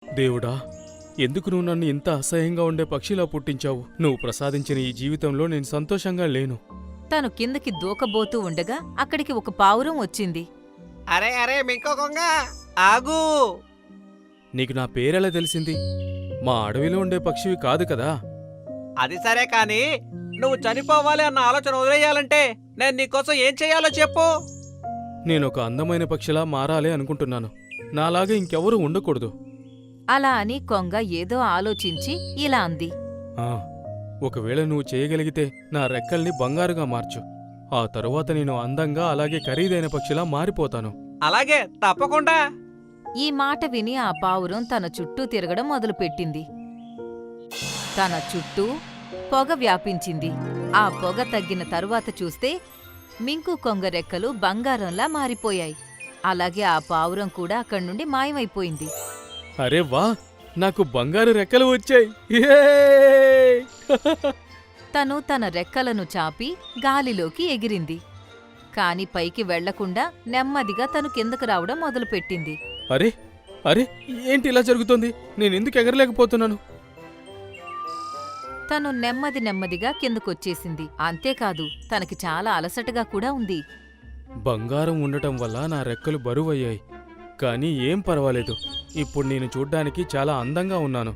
దేవుడా, ఎందుకు నువ్వు నన్ను ఇంత అసహ్యంగా ఉండే పక్షిలా పుట్టించావు? నువ్వు ప్రసాదించిన ఈ జీవితంలో నేను సంతోషంగా లేను. తను కిందకి దూకబోతూ ఉండగా అక్కడికి ఒక పావురం వచ్చింది. అరే అరే మింకో కొంగ ఆగు. నీకు నా పేరెలా తెలిసింది? మా అడవిలో ఉండే పక్షివి కాదు కదా. అది సరే కాని నువ్వు చనిపోవాలి అన్న ఆలోచన వదిలేయాలంటే నేను నీకోసం ఏం చెయ్యాలో చెప్పు. నేనొక అందమైన పక్షిలా మారాలి అనుకుంటున్నాను. నాలాగా ఇంకెవరూ ఉండకూడదు. అలా అని కొంగ ఏదో ఆలోచించి ఇలా అంది. ఆ, ఒకవేళ నువ్వు చేయగలిగితే నా రెక్కల్ని బంగారుగా మార్చు. ఆ తరువాత నేను అందంగా అలాగే ఖరీదైన పక్షిలా మారిపోతాను. అలాగే తప్పకుండా. ఈ మాట విని ఆ పావురం తన చుట్టూ తిరగడం మొదలుపెట్టింది. తన చుట్టూ పొగ వ్యాపించింది. ఆ పొగ తగ్గిన తరువాత చూస్తే మింకు కొంగ రెక్కలు బంగారంలా మారిపోయాయి. అలాగే ఆ పావురం కూడా అక్కడి నుండి మాయమైపోయింది. అరే వా, నాకు బంగారు రెక్కలు వచ్చాయి! తను తన రెక్కలను చాపి గాలిలోకి ఎగిరింది. కాని పైకి వెళ్లకుండా నెమ్మదిగా తను కిందకు రావడం మొదలుపెట్టింది. అరే అరే, ఏంటి ఇలా జరుగుతోంది? నేనెందుకు ఎగరలేకపోతున్నాను? తను నెమ్మదిగా కిందకొచ్చేసింది. అంతేకాదు తనకి చాలా అలసటగా కూడా ఉంది. బంగారం ఉండటం వల్ల నా రెక్కలు బరువయ్యాయి. కానీ ఏం పర్వాలేదు, ఇప్పుడు నేను చూడ్డానికి చాలా అందంగా ఉన్నాను.